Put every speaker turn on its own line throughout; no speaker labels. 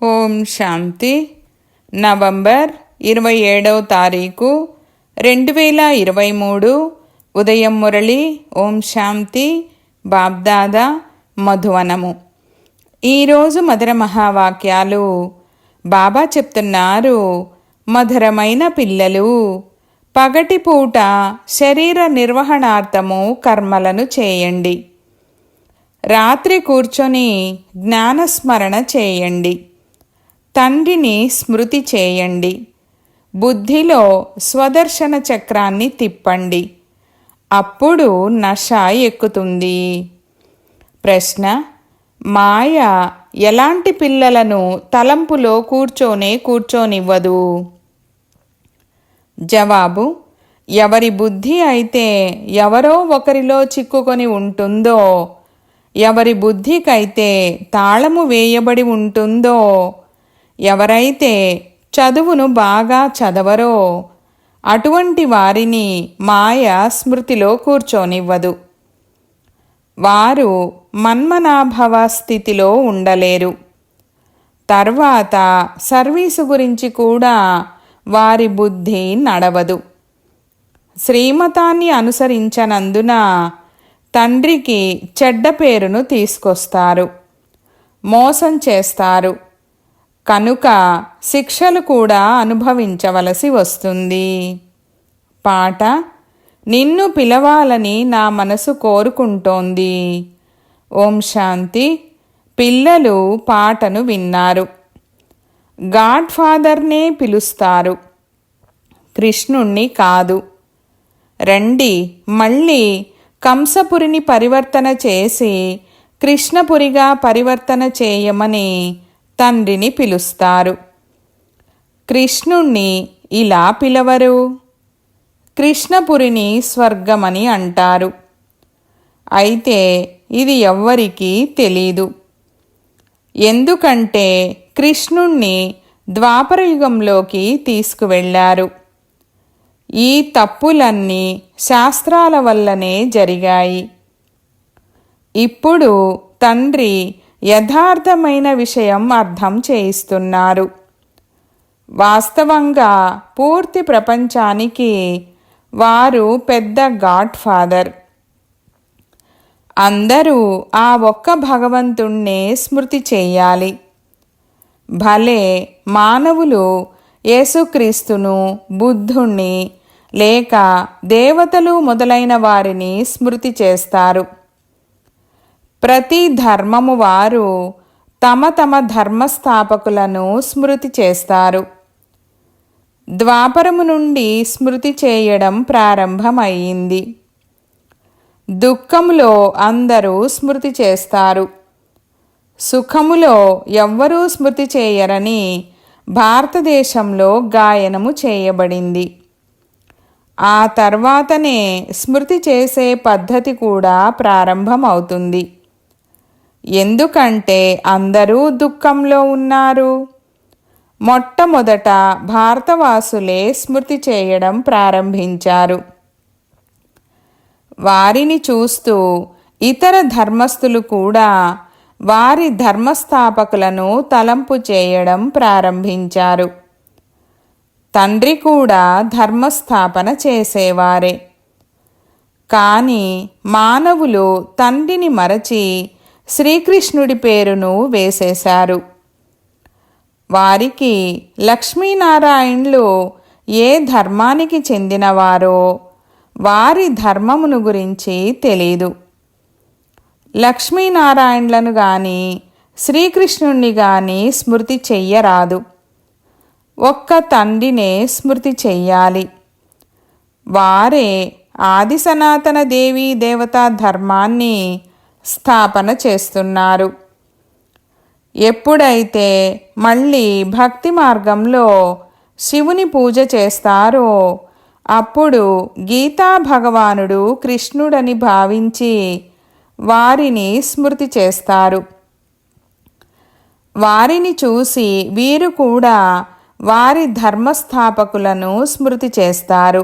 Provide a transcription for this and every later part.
ఓం శాంతి. November 27వ తారీఖు 2023 ఉదయం మురళి. ఓం శాంతి. బాబ్దాదా మధువనము. ఈరోజు మధుర మహావాక్యాలు. బాబా చెప్తున్నారు, మధురమైన పిల్లలు, పగటిపూట శరీర నిర్వహణార్థము కర్మలను చేయండి. రాత్రి కూర్చొని జ్ఞానస్మరణ చేయండి. తండ్రిని స్మృతి చేయండి. బుద్ధిలో స్వదర్శన చక్రాన్ని తిప్పండి. అప్పుడు నశ ఎక్కుతుంది. ప్రశ్న: మాయ ఎలాంటి పిల్లలను తలంపులో కూర్చోనివ్వదు? జవాబు: ఎవరి బుద్ధి అయితే ఎవరో ఒకరిలో చిక్కుకొని ఉంటుందో, ఎవరి బుద్ధికైతే తాళము వేయబడి ఉంటుందో, ఎవరైతే చదువును బాగా చదవరో అటువంటి వారిని మాయ స్మృతిలో కూర్చోనివ్వదు. వారు మన్మనాభవ స్థితిలో ఉండలేరు. తర్వాత సర్వీసు గురించి కూడా వారి బుద్ధి నడవదు. శ్రీమతాన్ని అనుసరించనందున తండ్రికి చెడ్డ పేరును తీసుకొస్తారు, మోసం చేస్తారు. కనుక శిక్షలు కూడా అనుభవించవలసి వస్తుంది. పాట: నిన్ను పిలవాలని నా మనసు కోరుకుంటోంది. ఓం శాంతి. పిల్లలు పాటను విన్నారు. గాడ్ ఫాదర్నే పిలుస్తారు, కృష్ణుణ్ణి కాదు. రండి, మళ్ళీ కంసపురిని పరివర్తన చేసి కృష్ణపురిగా పరివర్తన చేయమని తండ్రిని పిలుస్తారు. కృష్ణుణ్ణి ఇలా పిలవరు. కృష్ణపురిని స్వర్గమని అంటారు. అయితే ఇది ఎవ్వరికీ తెలీదు. ఎందుకంటే కృష్ణుణ్ణి ద్వాపరయుగంలోకి తీసుకువెళ్ళారు. ఈ తప్పులన్నీ శాస్త్రాల వల్లనే జరిగాయి. ఇప్పుడు తండ్రి యథార్థమైన విషయం అర్థం చేయిస్తున్నారు. వాస్తవంగా పూర్తి ప్రపంచానికి వారు పెద్ద గాడ్ ఫాదర్. అందరూ ఆ ఒక్క భగవంతుణ్ణే స్మృతి చేయాలి. భలే మానవులు యేసుక్రీస్తును, బుద్ధుణ్ణి లేక దేవతలు మొదలైన వారిని స్మృతి చేస్తారు. ప్రతి ధర్మము వారు తమ తమ ధర్మస్థాపకులను స్మృతి చేస్తారు. ద్వాపరము నుండి స్మృతి చేయడం ప్రారంభమయ్యింది. దుఃఖములో అందరూ స్మృతి చేస్తారు, సుఖములో ఎవ్వరూ స్మృతి చేయరని భారతదేశంలో గాయనము చేయబడింది. ఆ తర్వాతనే స్మృతి చేసే పద్ధతి కూడా ప్రారంభమవుతుంది. ఎందుకంటే అందరూ దుఃఖంలో ఉన్నారు. మొట్టమొదట భారతవాసులే స్మృతి చేయడం ప్రారంభించారు. వారిని చూస్తూ ఇతర ధర్మస్థులు కూడా వారి ధర్మస్థాపకులను తలంపు చేయడం ప్రారంభించారు. తండ్రి కూడా ధర్మస్థాపన చేసేవారే. కానీ మానవులు తండ్రిని మరచి శ్రీకృష్ణుడి పేరును వేసేశారు. వారికి లక్ష్మీనారాయణులు ఏ ధర్మానికి చెందినవారో వారి ధర్మమును గురించి తెలీదు. లక్ష్మీనారాయణులను గాని శ్రీకృష్ణుణ్ణి గాని స్మృతి చెయ్యరాదు. ఒక్క తండ్రినే స్మృతి చెయ్యాలి. వారే ఆది సనాతన దేవీ దేవతా ధర్మాన్ని స్థాపన చేస్తున్నారు. ఎప్పుడైతే మళ్ళీ భక్తి మార్గంలో శివుని పూజ చేస్తారో అప్పుడు గీతా భగవానుడు కృష్ణుడని భావించి వారిని స్మృతి చేస్తారు. వారిని చూసి వీరు కూడా వారి ధర్మస్థాపకులను స్మృతి చేస్తారు.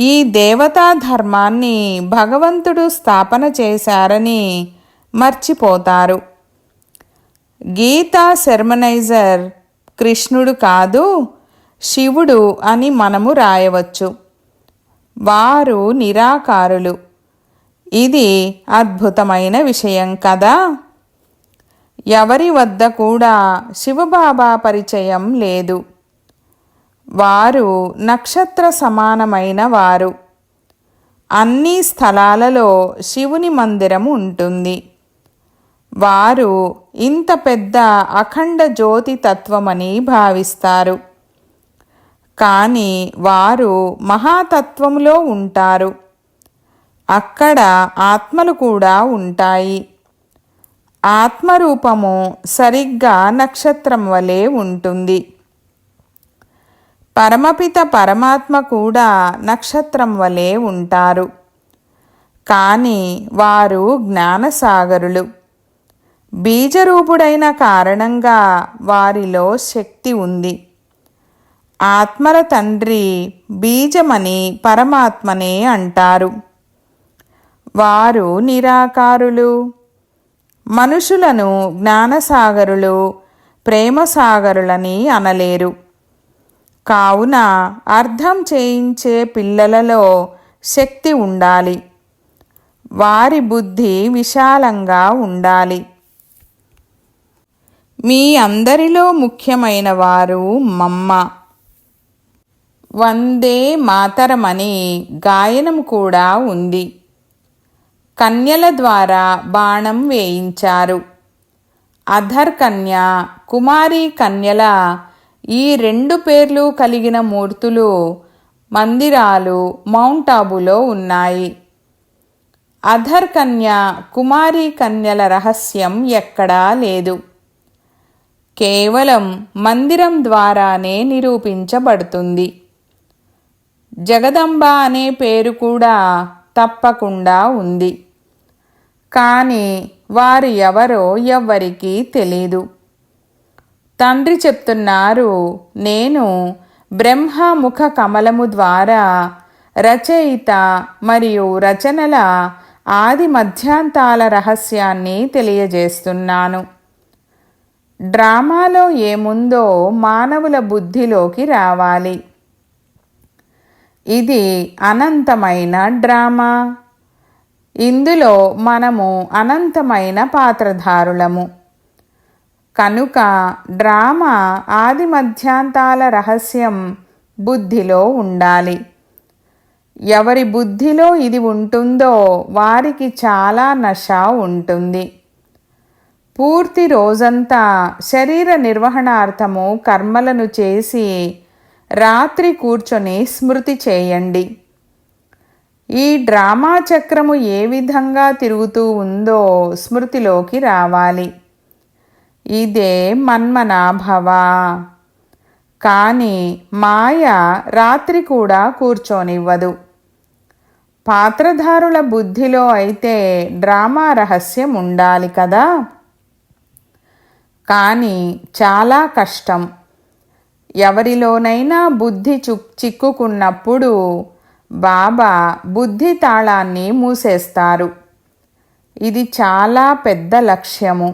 ఈ దేవతా ధర్మాన్ని భగవంతుడు స్థాపన చేశారని మర్చిపోతారు. గీతా సెర్మనైజర్ కృష్ణుడు కాదు, శివుడు అని మనము రాయవచ్చు. వారు నిరాకారులు. ఇది అద్భుతమైన విషయం కదా. ఎవరి వద్ద కూడా శివబాబా పరిచయం లేదు. వారు నక్షత్ర సమానమైన వారు. అన్ని స్థలాలలో శివుని మందిరం ఉంటుంది. వారు ఇంత పెద్ద అఖండ జ్యోతి తత్వమని భావిస్తారు. కానీ వారు మహాతత్వములో ఉంటారు. అక్కడ ఆత్మలు కూడా ఉంటాయి. ఆత్మరూపము సరిగ్గా నక్షత్రం వలె ఉంటుంది. పరమపిత పరమాత్మ కూడా నక్షత్రం వలె ఉంటారు. కానీ వారు జ్ఞానసాగరులు. బీజరూపుడైన కారణంగా వారిలో శక్తి ఉంది. ఆత్మల తండ్రి బీజమని పరమాత్మనే అంటారు. వారు నిరాకారులు. మనుషులను జ్ఞానసాగరులు, ప్రేమసాగరులని అనలేరు. కావున అర్థం చేయించే పిల్లలలో శక్తి ఉండాలి. వారి బుద్ధి విశాలంగా ఉండాలి. మీ అందరిలో ముఖ్యమైన వారు మమ్మ. వందే మాతరమని గాయనం కూడా ఉంది. కన్యల ద్వారా బాణం వేయించారు. అధర్ కన్య, కుమారి కన్యల ఈ 2 పేర్లు కలిగిన మూర్తులు మందిరాలు మౌంట్ ఆబులో ఉన్నాయి. అధర్ కన్య, కుమారి కన్యల రహస్యం ఎక్కడా లేదు. కేవలం మందిరం ద్వారానే నిరూపించబడుతుంది. జగదంబ అనే పేరు కూడా తప్పకుండా ఉంది. కానీ వారు ఎవరో ఎవ్వరికీ తెలీదు. తండ్రి చెప్తున్నారు, నేను బ్రహ్మముఖ కమలము ద్వారా రచయిత మరియు రచనల ఆది మధ్యాంతాల రహస్యాన్ని తెలియజేస్తున్నాను. డ్రామాలో ఏముందో మానవుల బుద్ధిలోకి రావాలి. ఇది అనంతమైన డ్రామా. ఇందులో మనము అనంతమైన పాత్రధారులము. కనుక డ్రామా ఆది మధ్యాంతాల రహస్యం బుద్ధిలో ఉండాలి. ఎవరి బుద్ధిలో ఇది ఉంటుందో వారికి చాలా నశ ఉంటుంది. పూర్తి రోజంతా శరీర నిర్వహణార్థము కర్మలను చేసి రాత్రి కూర్చొని స్మృతి చేయండి. ఈ డ్రామా చక్రము ఏ విధంగా తిరుగుతూ ఉందో స్మృతిలోకి రావాలి. ఇదే మన్మనాభవ. కానీ మాయ రాత్రి కూడా కూర్చోనివ్వదు. పాత్రధారుల బుద్ధిలో అయితే డ్రామా రహస్యం ఉండాలి కదా. కానీ చాలా కష్టం. ఎవరిలోనైనా బుద్ధి చిక్కుకున్నప్పుడు బాబా బుద్ధి తాళాన్ని మూసేస్తారు. ఇది చాలా పెద్ద లక్ష్యము.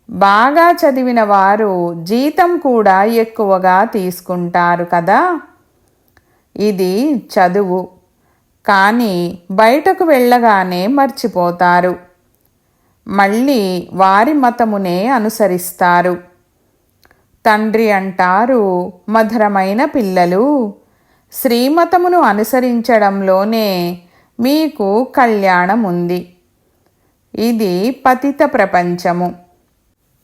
బాగా చదివిన వారు జీతం కూడా ఎక్కువగా తీసుకుంటారు కదా. ఇది చదువు. కానీ బయటకు వెళ్ళగానే మర్చిపోతారు. మళ్ళీ వారి మతమునే అనుసరిస్తారు. తండ్రి అంటారు, మధురమైన పిల్లలు, శ్రీమతమును అనుసరించడంలోనే మీకు కళ్యాణం ఉంది. ఇది పతిత ప్రపంచము.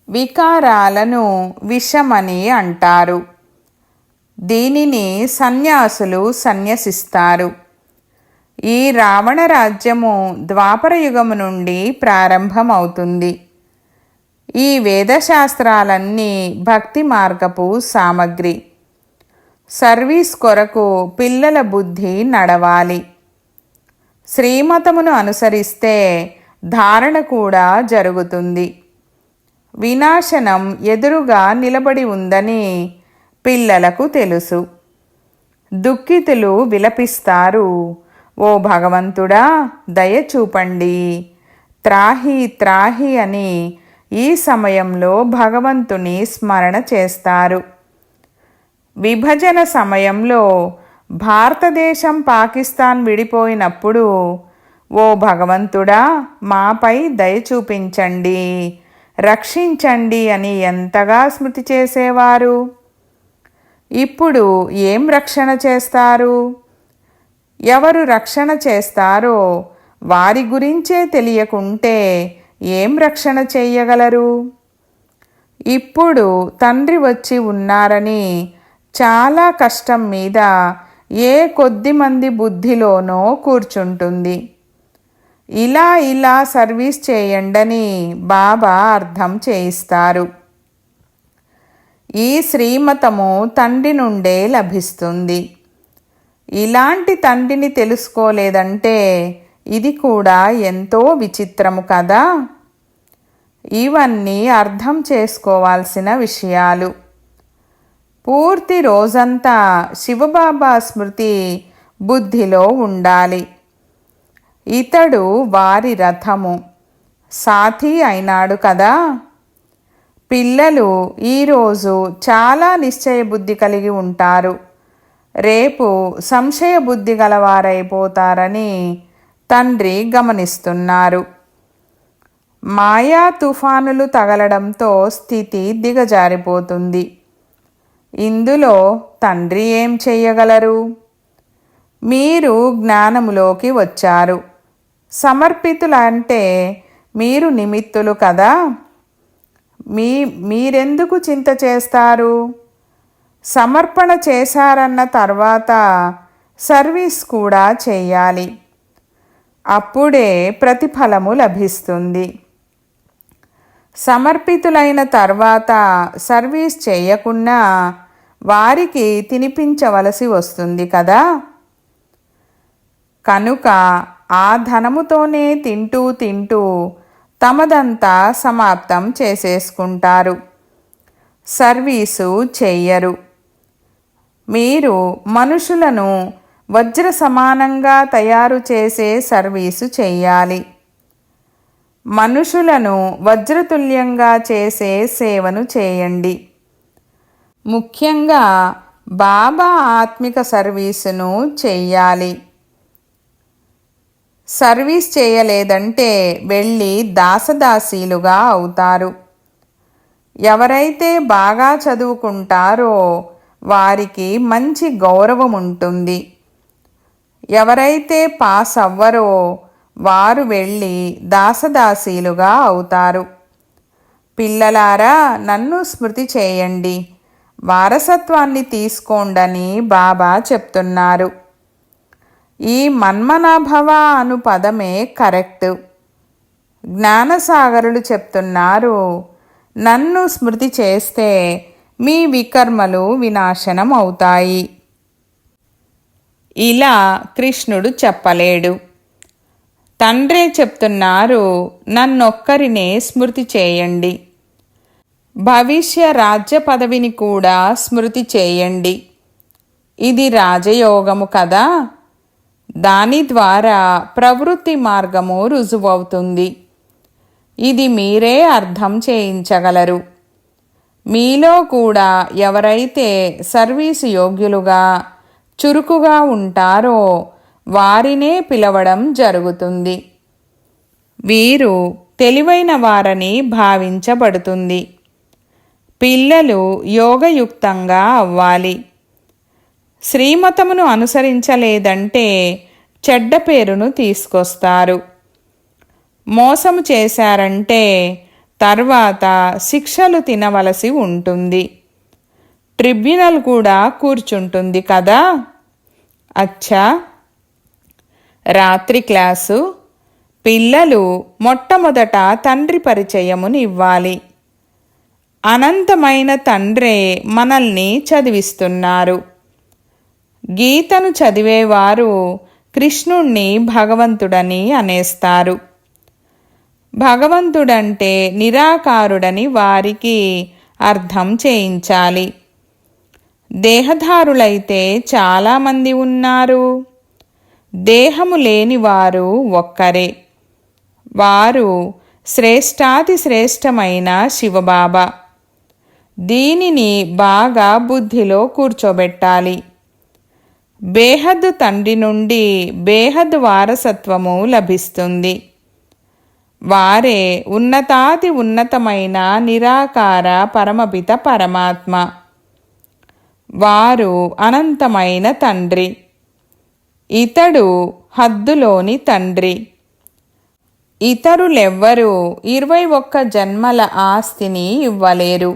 వికారాలను విషమని అంటారు. దీనిని సన్యాసులు సన్యసిస్తారు. ఈ రావణ రాజ్యము ద్వాపర యుగము నుండి ప్రారంభమవుతుంది. ఈ వేదశాస్త్రాలన్నీ భక్తి మార్గపు సామగ్రి. సర్వీస్ కొరకు పిల్లల బుద్ధి నడవాలి. శ్రీమతమును అనుసరిస్తే ధారణ కూడా జరుగుతుంది. వినాశనం ఎదురుగా నిలబడి ఉందని పిల్లలకు తెలుసు. దుఃఖితులు విలపిస్తారు, ఓ భగవంతుడా దయ చూపండి, త్రాహి త్రాహి అని ఈ సమయంలో భగవంతుని స్మరణ చేస్తారు. విభజన సమయంలో భారతదేశం పాకిస్తాన్ విడిపోయినప్పుడు, ఓ భగవంతుడా, మాపై దయ చూపించండి, రక్షించండి అని ఎంతగా స్మృతి చేసేవారు. ఇప్పుడు ఏం రక్షణ చేస్తారు? ఎవరు రక్షణ చేస్తారో వారి గురించే తెలియకుంటే ఏం రక్షణ చెయ్యగలరు? ఇప్పుడు తండ్రి వచ్చి ఉన్నారని చాలా కష్టం మీద ఏ కొద్ది మంది బుద్ధిలోనో కూర్చుంటుంది. ఇలా సర్వీస్ చేయండని బాబా అర్థం చేయిస్తారు. ఈ శ్రీమతము తండ్రి నుండే లభిస్తుంది. ఇలాంటి తండ్రిని తెలుసుకోలేదంటే ఇది కూడా ఎంతో విచిత్రము కదా. ఇవన్నీ అర్థం చేసుకోవాల్సిన విషయాలు. పూర్తి రోజంతా శివబాబా స్మృతి బుద్ధిలో ఉండాలి. ఇతడు వారి రథము, సాథీ అయినాడు కదా. పిల్లలు ఈరోజు చాలా నిశ్చయ బుద్ధి కలిగి ఉంటారు, రేపు సంశయ బుద్ధి గలవారైపోతారని తండ్రి గమనిస్తున్నారు. మాయా తుఫానులు తగలడంతో స్థితి దిగజారిపోతుంది. ఇందులో తండ్రి ఏం చెయ్యగలరు? మీరు జ్ఞానములోకి వచ్చారు. సమర్పితులంటే మీరు నిమిత్తులు కదా. మీరెందుకు చింత చేస్తారు? సమర్పణ చేశారన్న తర్వాత సర్వీస్ కూడా చేయాలి. అప్పుడే ప్రతిఫలము లభిస్తుంది. సమర్పితులైన తర్వాత సర్వీస్ చేయకున్నా వారికి తినిపించవలసి వస్తుంది కదా. కనుక ఆ ధనముతోనే తింటూ తమదంతా సమాప్తం చేసేసుకుంటారు. సర్వీసు చెయ్యరు. మీరు మనుషులను వజ్ర సమానంగా తయారు చేసే సర్వీసు చెయ్యాలి. మనుషులను వజ్రతుల్యంగా చేసే సేవను చేయండి. ముఖ్యంగా బాబా ఆత్మిక సర్వీసును చెయ్యాలి. సర్వీస్ చేయలేదంటే వెళ్ళి దాసదాసీలుగా అవుతారు. ఎవరైతే బాగా చదువుకుంటారో వారికి మంచి గౌరవం ఉంటుంది. ఎవరైతే పాస్ అవ్వరో వారు వెళ్ళి దాసదాసీలుగా అవుతారు. పిల్లలారా, నన్ను స్మృతి చేయండి, వారసత్వాన్ని తీసుకోండని బాబా చెప్తున్నారు. ఈ మన్మనాభవ అను పదమే కరెక్ట్. జ్ఞానసాగరులు చెప్తున్నారు, నన్ను స్మృతి చేస్తే మీ వికర్మలు వినాశనం అవుతాయి. ఇలా కృష్ణుడు చెప్పలేడు. తండ్రే చెప్తున్నారు, నన్నొక్కరినే స్మృతి చేయండి. భవిష్య రాజ్య పదవిని కూడా స్మృతి చేయండి. ఇది రాజయోగము కదా. దాని ద్వారా ప్రవృత్తి మార్గము రుజువవుతుంది. ఇది మీరే అర్థం చేయించగలరు. మీలో కూడా ఎవరైతే సర్వీసు యోగ్యులుగా చురుకుగా ఉంటారో వారినే పిలవడం జరుగుతుంది. వీరు తెలివైన వారని భావించబడుతుంది. పిల్లలు యోగయుక్తంగా అవ్వాలి. శ్రీమతమును అనుసరించలేదంటే చెడ్డ పేరును తీసుకొస్తారు. మోసము చేశారంటే తర్వాత శిక్షలు తినవలసి ఉంటుంది. ట్రిబ్యునల్ కూడా కూర్చుంటుంది కదా. అచ్చా, రాత్రి క్లాసు. పిల్లలు మొట్టమొదట తండ్రి పరిచయమును ఇవ్వాలి. అనంతమైన తండ్రే మనల్ని చదివిస్తున్నారు. గీతను చదివేవారు కృష్ణుణ్ణి భగవంతుడని అనేస్తారు. భగవంతుడంటే నిరాకారుడని వారికి అర్థం చేయించాలి. దేహధారులైతే చాలామంది ఉన్నారు. దేహము లేనివారు ఒక్కరే. వారు శ్రేష్టాతి శ్రేష్టమైన శివబాబా. దీనిని బాగా బుద్ధిలో కూర్చోబెట్టాలి. బేహద్ తండ్రి నుండి బేహద్ వారసత్వము లభిస్తుంది. వారే ఉన్నతాతి ఉన్నతమైన నిరాకార పరమపిత పరమాత్మ. వారు అనంతమైన తండ్రి. ఇతడు హద్దులోని తండ్రి. ఇతరులెవ్వరూ 21 జన్మల ఆస్తిని ఇవ్వలేరు.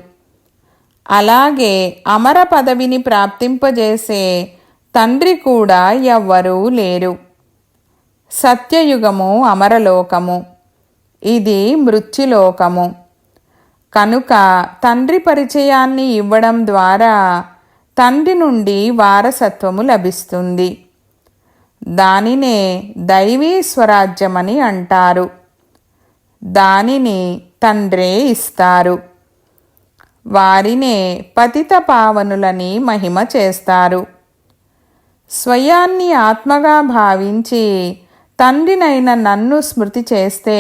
అలాగే అమర పదవిని ప్రాప్తింపజేసే తండ్రి కూడా ఎవ్వరూ లేరు. సత్యయుగము అమరలోకము, ఇది మృత్యులోకము. కనుక తండ్రి పరిచయాన్ని ఇవ్వడం ద్వారా తండ్రి నుండి వారసత్వము లభిస్తుంది. దానినే దైవీ స్వరాజ్యమని అంటారు. దానిని తండ్రే ఇస్తారు. వారినే పతిత పావనులని మహిమ చేస్తారు. స్వయాన్ని ఆత్మగా భావించి తండ్రినైన నన్ను స్మృతి చేస్తే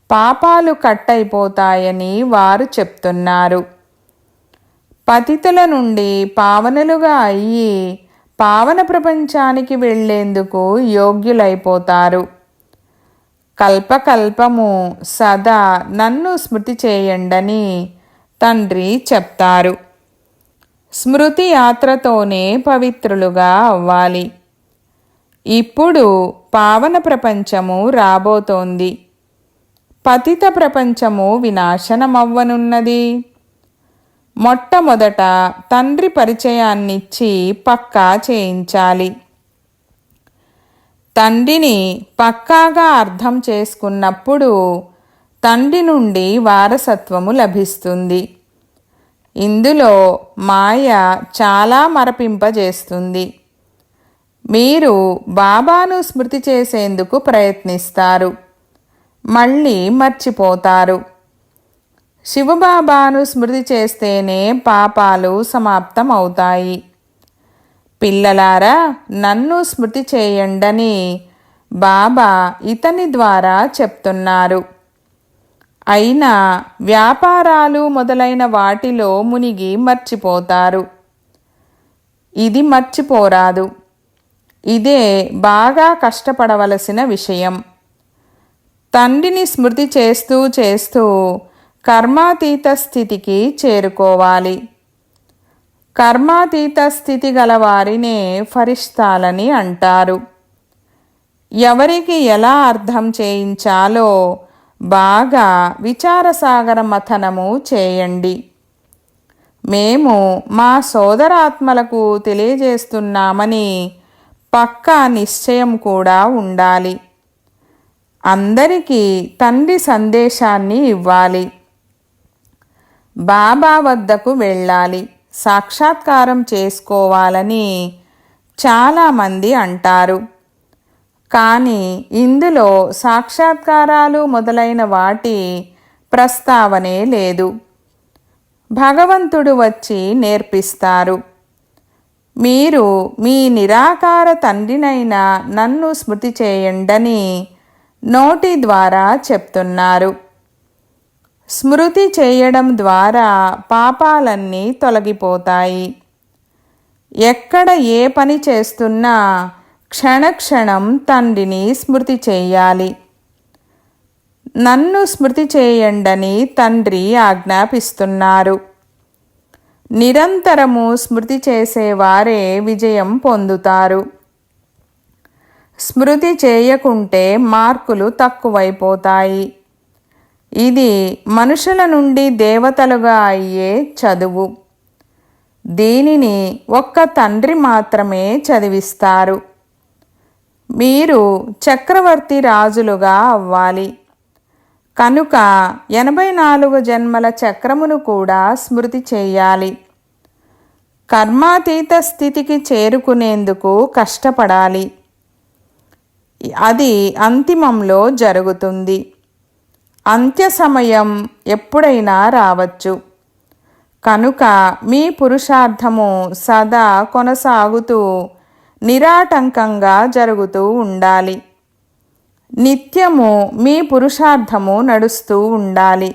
పాపాలు కట్టయిపోతాయని వారు చెప్తున్నారు. పతితుల నుండి పావనులుగా అయ్యి పావన ప్రపంచానికి వెళ్ళేందుకు యోగ్యులైపోతారు. కల్పకల్పము సదా నన్ను స్మృతి చేయండని తండ్రి చెప్తారు. స్మృతి యాత్రతోనే పవిత్రులుగా అవ్వాలి. ఇప్పుడు పావన ప్రపంచము రాబోతోంది. పతిత ప్రపంచము వినాశనమవ్వనున్నది. మొట్టమొదట తండ్రి పరిచయాన్నిచ్చి పక్కా చేయించాలి. తండ్రిని పక్కాగా అర్థం చేసుకున్నప్పుడు తండ్రి నుండి వారసత్వము లభిస్తుంది. ఇందులో మాయ చాలా మరపింపజేస్తుంది. మీరు బాబాను స్మృతి చేసేందుకు ప్రయత్నిస్తారు, మళ్ళీ మర్చిపోతారు. శివబాబాను స్మృతి చేస్తేనే పాపాలు సమాప్తం అవుతాయి. పిల్లలారా, నన్ను స్మృతి చేయండని బాబా ఇతని ద్వారా చెప్తున్నారు. అయినా వ్యాపారాలు మొదలైన వాటిలో మునిగి మర్చిపోతారు. ఇది మర్చిపోరాదు. ఇదే బాగా కష్టపడవలసిన విషయం. తండ్రిని స్మృతి చేస్తూ చేస్తూ కర్మాతీత స్థితికి చేరుకోవాలి. కర్మాతీత స్థితి గల వారినే ఫరిష్తాలని అంటారు. ఎవరికి ఎలా అర్థం చేయించాలో బాగా విచారసాగర మథనము చేయండి. మేము మా సోదరాత్మలకు తెలియజేస్తున్నామని పక్కా నిశ్చయం కూడా ఉండాలి. అందరికీ తండ్రి సందేశాన్ని ఇవ్వాలి. బాబా వద్దకు వెళ్ళాలి, సాక్షాత్కారం చేసుకోవాలని చాలామంది అంటారు. కానీ ఇందులో సాక్షాత్కారాలు మొదలైన వాటి ప్రస్తావనే లేదు. భగవంతుడు వచ్చి నేర్పిస్తారు. మీరు మీ నిరాకార తండ్రినైన నన్ను స్మృతి చేయండని నోటి ద్వారా చెప్తున్నారు. స్మృతి చేయడం ద్వారా పాపాలన్నీ తొలగిపోతాయి. ఎక్కడ ఏ పని చేస్తున్నా క్షణక్షణం తండ్రిని స్మృతి చేయాలి. నన్ను స్మృతి చేయండని తండ్రి ఆజ్ఞాపిస్తున్నారు. నిరంతరము స్మృతి చేసేవారే విజయం పొందుతారు. స్మృతి చేయకుంటే మార్కులు తక్కువైపోతాయి. ఇది మనుషుల నుండి దేవతలుగా అయ్యే చదువు. దీనిని ఒక్క తండ్రి మాత్రమే చదివిస్తారు. మీరు చక్రవర్తి రాజులుగా అవ్వాలి. కనుక 84 జన్మల చక్రమును కూడా స్మృతి చేయాలి. కర్మాతీత స్థితికి చేరుకునేందుకు కష్టపడాలి. అది అంతిమంలో జరుగుతుంది. అంత్య సమయం ఎప్పుడైనా రావచ్చు. కనుక మీ పురుషార్థము సదా కొనసాగుతూ నిరాటంకంగా జరుగుతూ ఉండాలి. నిత్యము మీ పురుషార్థము నడుస్తూ ఉండాలి.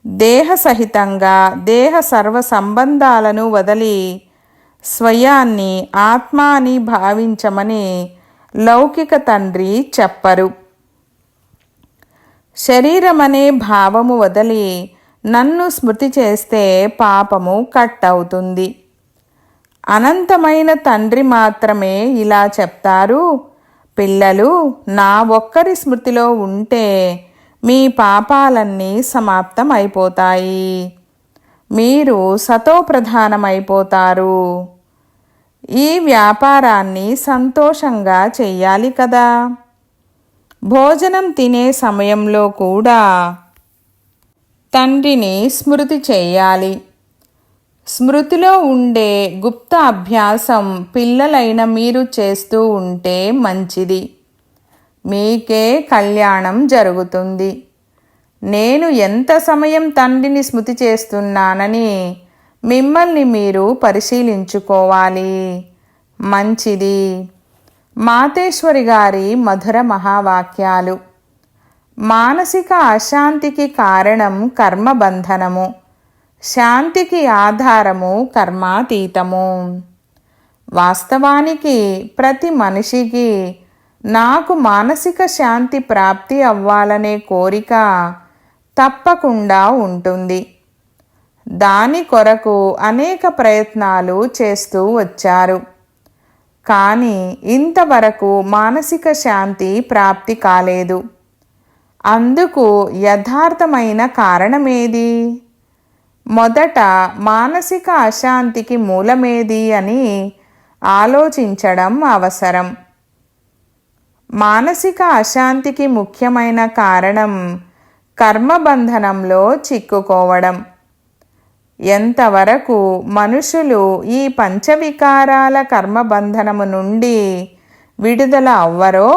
దేహసహితంగా దేహ సర్వ సంబంధాలను వదిలి స్వయాన్ని ఆత్మ అని భావించమని లౌకిక తండ్రి చెప్పరు. శరీరమనే భావము వదిలి నన్ను స్మృతి చేస్తే పాపము కట్ అవుతుంది. అనంతమైన తండ్రి మాత్రమే ఇలా చెప్తారు, పిల్లలు నా ఒక్కరి స్మృతిలో ఉంటే మీ పాపాలన్నీ సమాప్తం అయిపోతాయి. మీరు సతోప్రధానమైపోతారు. ఈ వ్యాపారాన్ని సంతోషంగా చెయ్యాలి కదా. భోజనం తినే సమయంలో కూడా తండ్రిని స్మృతి చేయాలి. స్మృతిలో ఉండే గుప్త అభ్యాసం పిల్లలైన మీరు చేస్తూ ఉంటే మంచిది. మీకే కళ్యాణం జరుగుతుంది. నేను ఎంత సమయం తండ్రిని స్మృతి చేస్తున్నానని మిమ్మల్ని మీరు పరిశీలించుకోవాలి. మంచిది. మాతేశ్వరి గారి మధుర మహావాక్యాలు. మానసిక అశాంతికి కారణం కర్మబంధనము, శాంతికి ఆధారము కర్మాతీతము. వాస్తవానికి ప్రతి మనిషికి నాకు మానసిక శాంతి ప్రాప్తి అవ్వాలనే కోరిక తప్పకుండా ఉంటుంది. దాని కొరకు అనేక ప్రయత్నాలు చేస్తూ వచ్చారు. కానీ ఇంతవరకు మానసిక శాంతి ప్రాప్తి కాలేదు. అందుకు యథార్థమైన కారణమేది? మొదట మానసిక అశాంతికి మూలమేది అని ఆలోచించడం అవసరం. మానసిక అశాంతికి ముఖ్యమైన కారణం కర్మబంధనంలో చిక్కుకోవడం. ఎంతవరకు మనుషులు ఈ పంచవికారాల కర్మబంధనము నుండి విడుదల అవ్వరో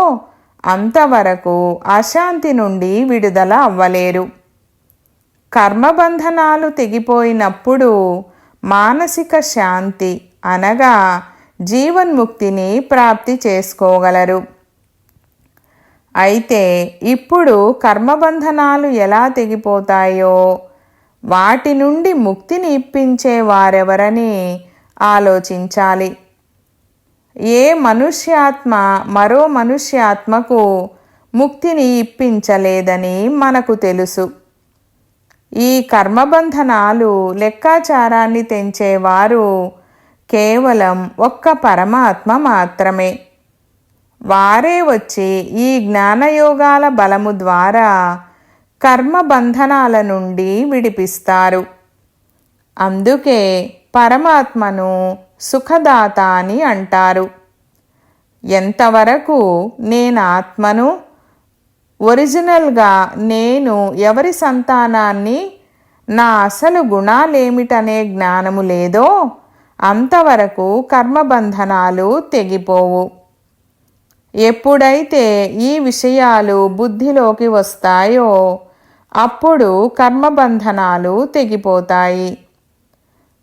అంతవరకు అశాంతి నుండి విడుదల అవ్వలేరు. కర్మబంధనాలు తెగిపోయినప్పుడు మానసిక శాంతి అనగా జీవన్ముక్తిని ప్రాప్తి చేసుకోగలరు. అయితే ఇప్పుడు కర్మబంధనాలు ఎలా తెగిపోతాయో వాటి నుండి ముక్తిని ఇప్పించే వారెవరని ఆలోచించాలి. ఏ మనుష్యాత్మ మరో మనుష్యాత్మకు ముక్తిని ఇప్పించలేదని మనకు తెలుసు. ఈ కర్మబంధనాలు లెక్కాచారాన్ని తెంచేవారు కేవలం ఒక్క పరమాత్మ మాత్రమే. వారే వచ్చి ఈ జ్ఞానయోగాల బలము ద్వారా కర్మబంధనాల నుండి విడిపిస్తారు. అందుకే పరమాత్మను సుఖదాత అని అంటారు. ఎంతవరకు నేను ఆత్మను, ఒరిజినల్గా నేను ఎవరి సంతానాన్ని, నా అసలు గుణాలేమిటనే జ్ఞానము లేదో అంతవరకు కర్మబంధనాలు తెగిపోవు. ఎప్పుడైతే ఈ విషయాలు బుద్ధిలోకి వస్తాయో అప్పుడు కర్మబంధనాలు తెగిపోతాయి.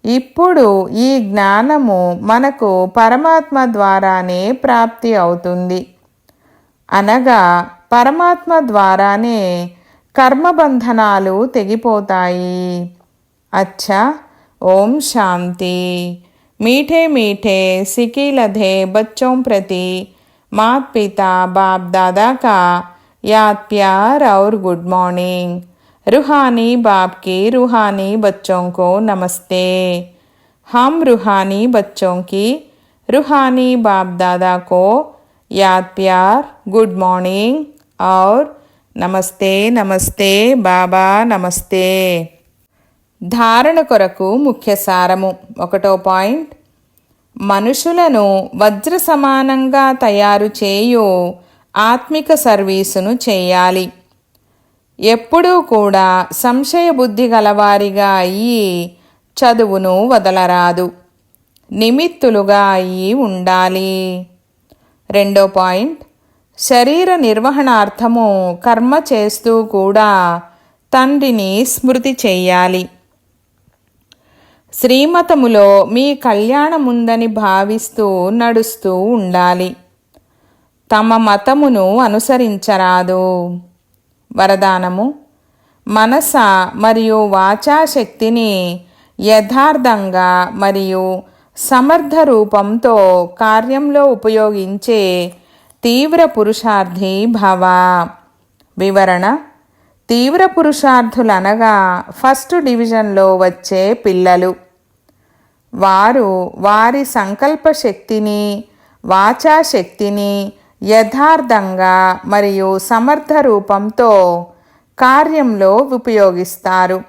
ఇప్పుడు ఈ జ్ఞానము మనకు పరమాత్మ ద్వారానే ప్రాప్తి అవుతుంది. అనగా పరమాత్మ ద్వారానే కర్మబంధనాలు తెగిపోతాయి. అచ్చా, ఓం శాంతి. मीठे मीठे सिकी लधे बच्चों प्रति माता पिता बाप दादा का याद प्यार और गुड मॉर्निंग। रूहानी बाप की रूहानी बच्चों को नमस्ते। हम रूहानी बच्चों की रूहानी बाप दादा को याद प्यार गुड मॉर्निंग और నమస్తే నమస్తే బాబా నమస్తే. ధారణ కొరకు ముఖ్య సారము. 1వ పాయింట్, మనుషులను వజ్ర సమానంగా తయారు చేయు ఆత్మిక సర్వీసును చేయాలి. ఎప్పుడూ కూడా సంశయ బుద్ధి గలవారిగా అయ్యి చదువును వదలరాదు. నిమిత్తులుగా అయ్యి ఉండాలి. 2వ పాయింట్, శరీర నిర్వహణార్థము కర్మ చేస్తూ కూడా తండ్రిని స్మృతి చెయ్యాలి. శ్రీమతములో మీ కళ్యాణముందని భావిస్తూ నడుస్తూ ఉండాలి. తమ మతమును అనుసరించరాదు. వరదానము: మనస మరియు వాచా శక్తిని యథార్థంగా మరియు సమర్థ రూపంతో కార్యంలో ఉపయోగించే తీవ్ర పురుషార్థి భవ. వివరణ: తీవ్ర పురుషార్థులనగా ఫస్ట్ డివిజన్లో వచ్చే పిల్లలు. వారు వారి సంకల్ప శక్తిని, వాచా శక్తిని యథార్థంగా మరియు సమర్థ రూపంతో కార్యంలో ఉపయోగిస్తారు.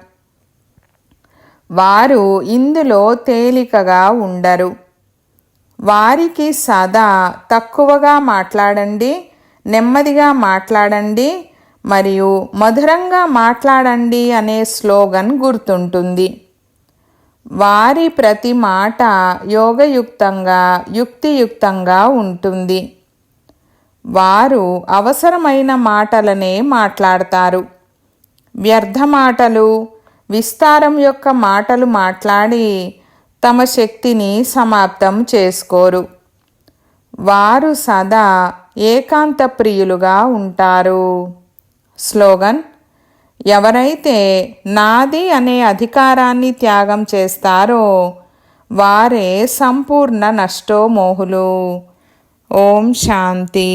వారు ఇందులో తేలికగా ఉండరు. వారికి సదా తక్కువగా మాట్లాడండి, నెమ్మదిగా మాట్లాడండి మరియు మధురంగా మాట్లాడండి అనే స్లోగన్ గుర్తుంటుంది. వారి ప్రతి మాట యోగయుక్తంగా, యుక్తియుక్తంగా ఉంటుంది. వారు అవసరమైన మాటలనే మాట్లాడతారు. వ్యర్థ మాటలు, విస్తారం యొక్క మాటలు మాట్లాడి తమ శక్తిని సమాప్తం చేసుకోరు. వారు సదా ఏకాంత ప్రియులుగా ఉంటారు. స్లోగన్: ఎవరైతే నాది అనే అధికారాన్ని త్యాగం చేస్తారో వారే సంపూర్ణ నష్టోమోహులు. ఓం శాంతి.